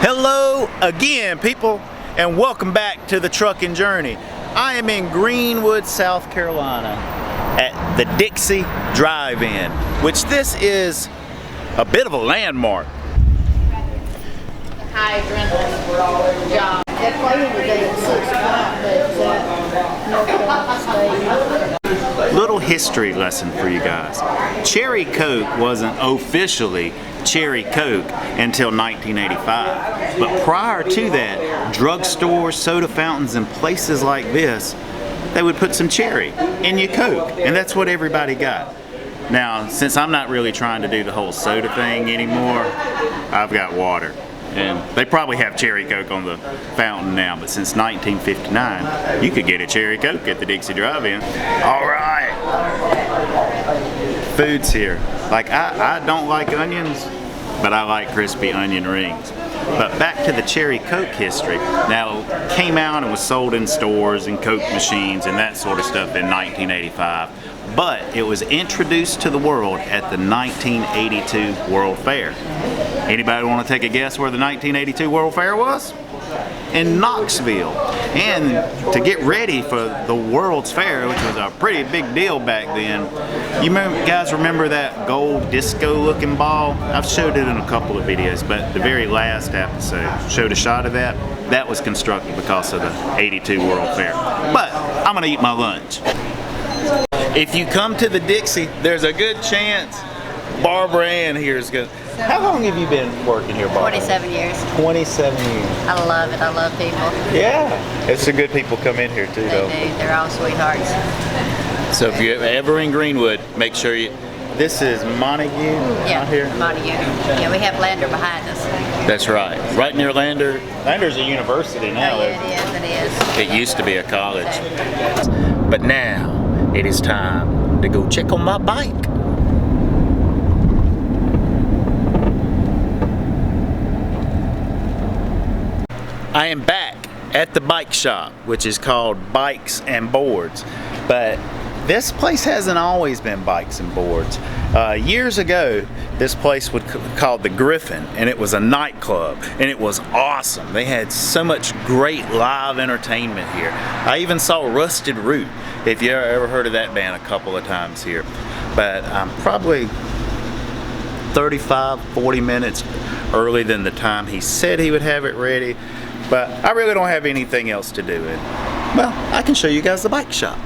Hello again, people, and welcome back to the Truckin' Journey. I am in Greenwood, South Carolina at the Dixie Drive-In, which this is a bit of a landmark. High adrenaline job. Little history lesson for you guys. Cherry Coke wasn't officially Cherry Coke until 1985. But prior to that, drugstores, soda fountains, and places like this, they would put some cherry in your Coke, and that's what everybody got. Now, since I'm not really trying to do the whole soda thing anymore, I've got water. And they probably have Cherry Coke on the fountain now, but since 1959, you could get a Cherry Coke at the Dixie Drive-In. All right. Food's here. Like, I don't like onions, but I like crispy onion rings. But back to the Cherry Coke history. Now, it came out and was sold in stores and Coke machines and that sort of stuff in 1985. But it was introduced to the world at the 1982 World Fair. Anybody want to take a guess where the 1982 World Fair was? In Knoxville. And to get ready for the World's Fair, which was a pretty big deal back then, you guys remember that gold disco looking ball? I've showed it in a couple of videos, but the very last episode showed a shot of that. That was constructed because of the 82 World Fair. But I'm gonna eat my lunch. If you come to the Dixie, there's a good chance Barbara Ann here is good. How long have you been working here, Barbara? 27 years. 27 years. I love it. I love people. Yeah. It's some good people come in here too, though. They do. They're all sweethearts. So if you're ever in Greenwood, make sure you... This is Montague out here? Montague. Yeah, we have Lander behind us. That's right. Right near Lander. Lander's a university now. Oh, yeah, it is. It used to be a college. But now, it is time to go check on my bike. I am back at the bike shop, which is called Bikes and Boards. But this place hasn't always been bikes and boards. Years ago, this place was called the Griffin, and it was a nightclub, and it was awesome. They had so much great live entertainment here. I even saw Rusted Root, if you ever heard of that band, a couple of times here. But I'm probably 35, 40 minutes early than the time he said he would have it ready. But I really don't have anything else to do. And, well, I can show you guys the bike shop.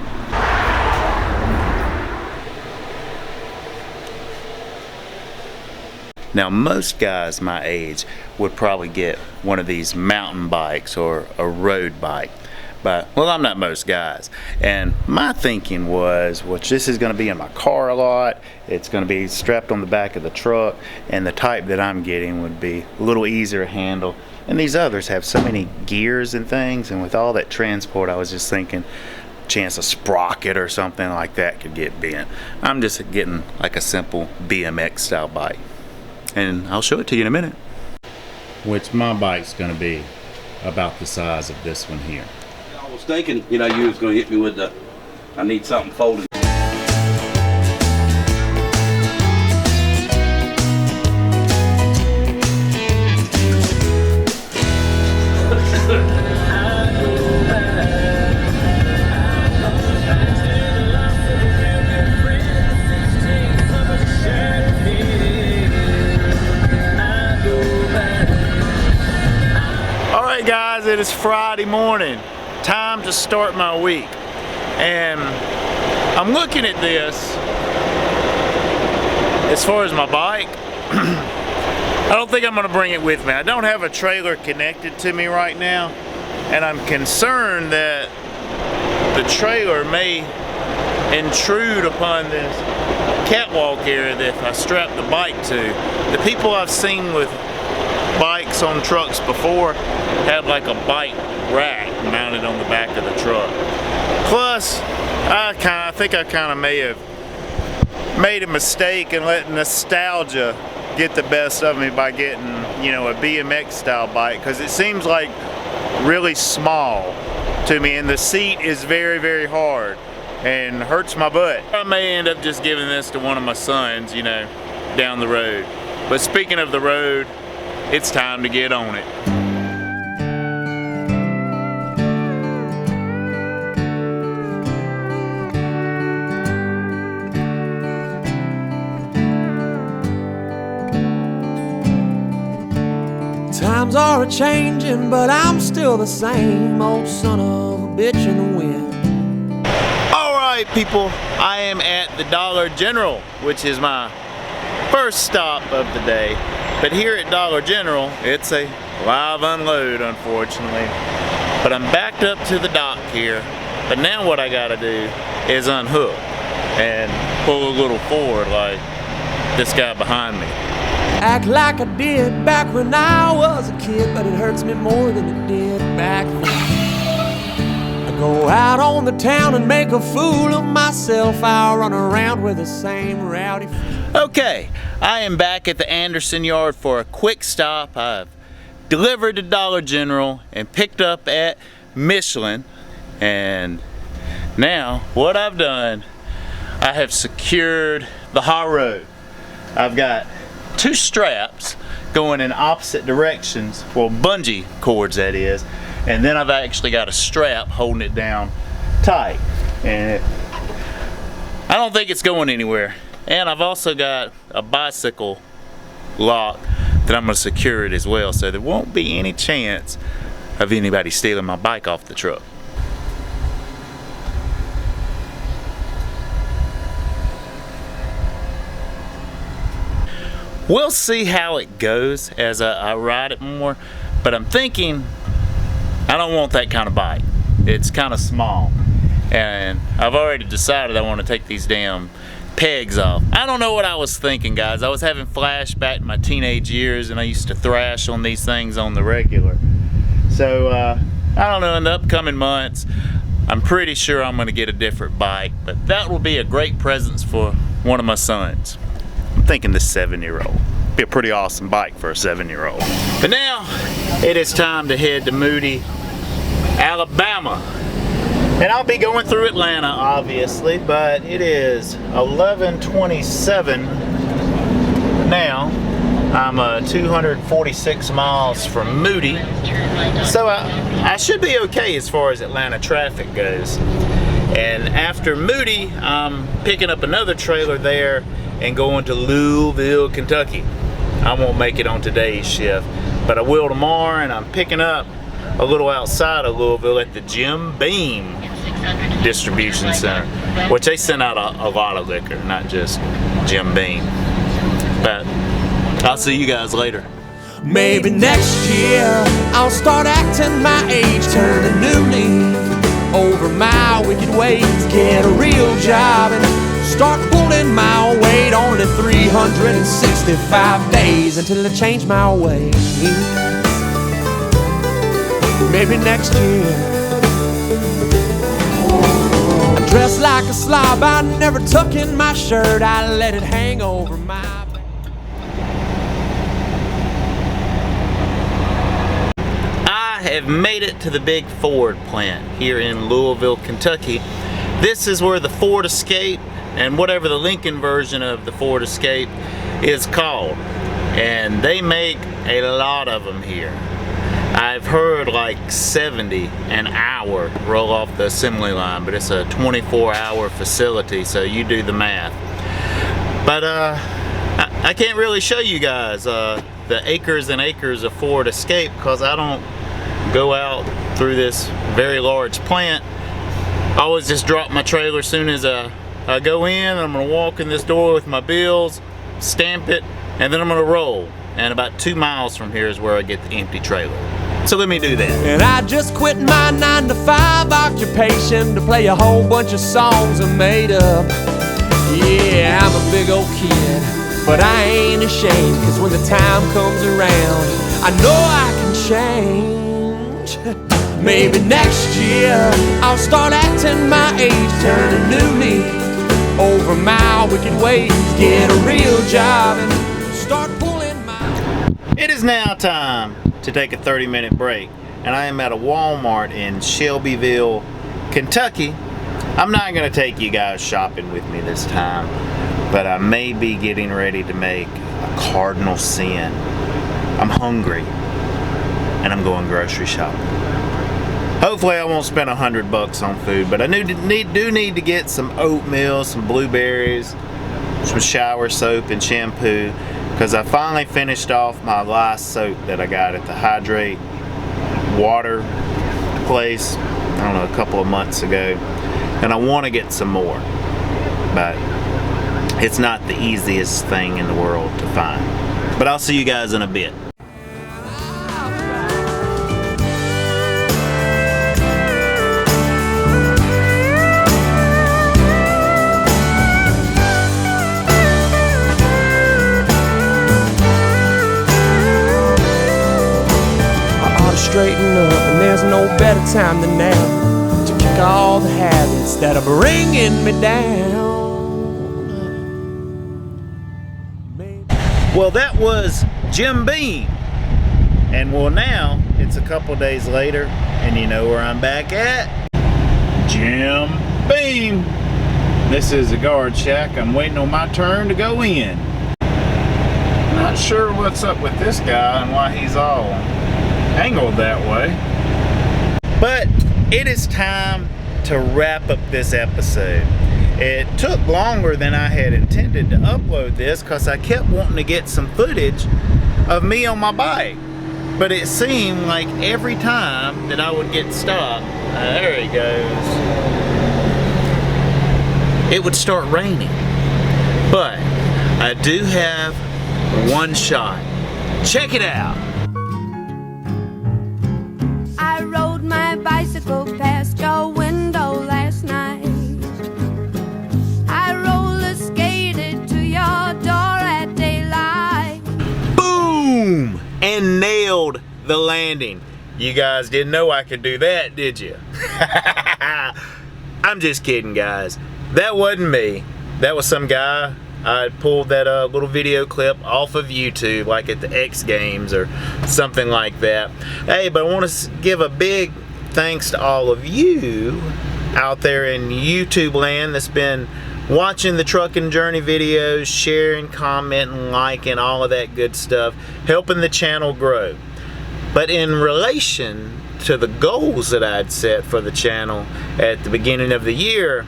Now, most guys my age would probably get one of these mountain bikes or a road bike. But, well, I'm not most guys. And my thinking was, well, this is going to be in my car a lot. It's going to be strapped on the back of the truck. And the type that I'm getting would be a little easier to handle. And these others have so many gears and things. And with all that transport, I was just thinking, chance a sprocket or something like that could get bent. I'm just getting like a simple BMX style bike. And I'll show it to you in a minute. Which my bike's going to be about the size of this one here. I was thinking, you was going to hit me with the, I need something folded. Alright guys, it is Friday morning. Time to start my week. And I'm looking at this as far as my bike. I don't think I'm going to bring it with me. I don't have a trailer connected to me right now, and I'm concerned that the trailer may intrude upon this catwalk area that if I strap the bike to. The people I've seen with bikes on trucks before have like a bike rack mounted on the back of the truck. Plus, I think I kind of may have made a mistake and let nostalgia get the best of me by getting, a BMX style bike, because it seems like really small to me, and the seat is very, very hard and hurts my butt. I may end up just giving this to one of my sons, down the road. But speaking of the road, it's time to get on it. Times are a-changing, but I'm still the same old son of a bitch in the wind. Alright people, I am at the Dollar General, which is my first stop of the day. But here at Dollar General, it's a live unload, unfortunately. But I'm backed up to the dock here. But now what I gotta do is unhook and pull a little forward like this guy behind me. Act like I did back when I was a kid, but it hurts me more than it did back then. I go out on the town and make a fool of myself. I'll run around with the same rowdy. Okay, I am back at the Anderson yard for a quick stop. I've delivered to Dollar General and picked up at Michelin. And now what I've done, I have secured the hot road. I've got 2 straps going in opposite directions, well, bungee cords that is, and then I've actually got a strap holding it down tight, and I don't think it's going anywhere. And I've also got a bicycle lock that I'm going to secure it as well, so there won't be any chance of anybody stealing my bike off the truck. We'll see how it goes as I ride it more, but I'm thinking I don't want that kind of bike. It's kind of small, and I've already decided I want to take these damn pegs off. I don't know what I was thinking, guys. I was having flashback to my teenage years, and I used to thrash on these things on the regular. So I don't know, in the upcoming months I'm pretty sure I'm going to get a different bike, but that will be a great present for one of my sons. I'm thinking this 7-year-old. Be a pretty awesome bike for a 7-year-old. But now it is time to head to Moody, Alabama. And I'll be going through Atlanta, obviously, but it is 11:27 now. I'm 246 miles from Moody, so I should be okay as far as Atlanta traffic goes. And after Moody, I'm picking up another trailer there and going to Louisville, Kentucky. I won't make it on today's shift, but I will tomorrow, and I'm picking up a little outside of Louisville at the Jim Beam distribution center, which they send out a lot of liquor, not just Jim Beam. But I'll see you guys later. Maybe next year I'll start acting my age, turn a new leaf over my wicked ways, get a real job and start pulling my weight. Only 365 days until I change my ways. Maybe next year. I dress like a slob, I never tuck in my shirt, I let it hang over my back. I have made it to the big Ford plant here in Louisville, Kentucky. This is where the Ford Escape and whatever the Lincoln version of the Ford Escape is called. And they make a lot of them here. I've heard like 70 an hour roll off the assembly line, but it's a 24-hour facility, so you do the math. But I can't really show you guys the acres and acres of Ford Escape because I don't go out through this very large plant. I always just drop my trailer as soon as I go in. I'm gonna walk in this door with my bills, stamp it, and then I'm gonna roll. And about 2 miles from here is where I get the empty trailer. So let me do that. And I just quit my 9-to-5 occupation to play a whole bunch of songs I made up. Yeah, I'm a big old kid, but I ain't ashamed, cause when the time comes around, I know I can change. Maybe next year I'll start acting my age, turn a new leaf over my wicked ways, get a real job and start pulling my... It is now time to take a 30-minute break, and I am at a Walmart in Shelbyville, Kentucky. I'm not going to take you guys shopping with me this time, but I may be getting ready to make a cardinal sin. I'm hungry, and I'm going grocery shopping. Hopefully I won't spend $100 on food, but I do need to get some oatmeal, some blueberries, some shower soap and shampoo, because I finally finished off my last soak that I got at the Hydrate water place, I don't know, a couple of months ago, and I want to get some more, but it's not the easiest thing in the world to find. But I'll see you guys in a bit. Straighten up, and there's no better time than now to kick all the habits that are bringing me down. Well, that was Jim Beam, and well, now it's a couple days later, and you know where I'm back at? Jim Beam. This is the guard shack. I'm waiting on my turn to go in. Not sure what's up with this guy and why he's all angled that way. But it is time to wrap up this episode. It took longer than I had intended to upload this because I kept wanting to get some footage of me on my bike. But it seemed like every time that I would get stopped, there he goes, it would start raining. But I do have one shot. Check it out. I rode my bicycle past your window last night. I roller skated to your door at daylight. Boom! And nailed the landing. You guys didn't know I could do that, did you? I'm just kidding, guys. That wasn't me. That was some guy. I pulled that little video clip off of YouTube, like at the X Games or something like that. Hey, but I want to give a big thanks to all of you out there in YouTube land that's been watching the Truckin' Journey videos, sharing, commenting, liking, all of that good stuff, helping the channel grow. But in relation to the goals that I'd set for the channel at the beginning of the year,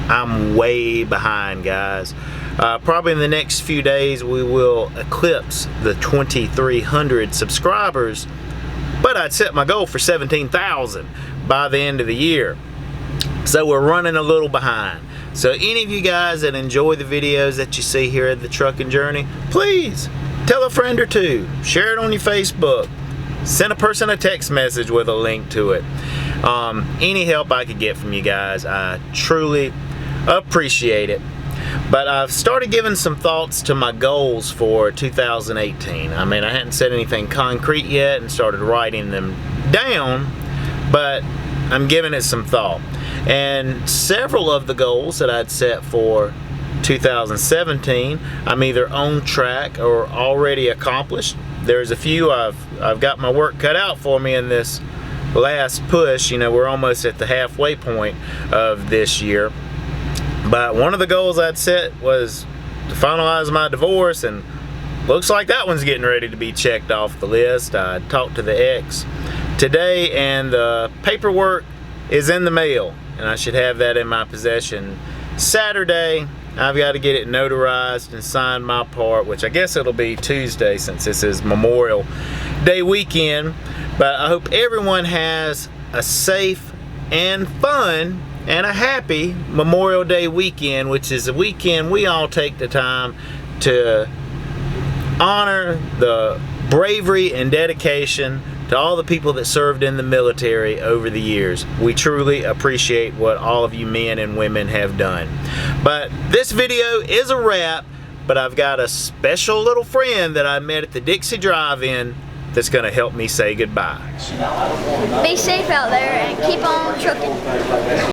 I'm way behind, guys. Probably in the next few days we will eclipse the 2,300 subscribers, but I'd set my goal for 17,000 by the end of the year. So we're running a little behind. So any of you guys that enjoy the videos that you see here at the Truckin' Journey, please tell a friend or two, share it on your Facebook, send a person a text message with a link to it. Any help I could get from you guys, I truly appreciate it. But I've started giving some thoughts to my goals for 2018. I mean, I hadn't said anything concrete yet and started writing them down, but I'm giving it some thought. And several of the goals that I'd set for 2017, I'm either on track or already accomplished. There's a few I've got my work cut out for me in this last push. You know, we're almost at the halfway point of this year. But one of the goals I'd set was to finalize my divorce, and looks like that one's getting ready to be checked off the list. I talked to the ex today, and the paperwork is in the mail, and I should have that in my possession Saturday. I've got to get it notarized and sign my part, which I guess it'll be Tuesday since this is Memorial Day weekend. But I hope everyone has a safe and fun and a happy Memorial Day weekend, which is a weekend we all take the time to honor the bravery and dedication to all the people that served in the military over the years. We truly appreciate what all of you men and women have done. But this video is a wrap, but I've got a special little friend that I met at the Dixie Drive-In that's gonna help me say goodbye. Be safe out there and keep on trucking.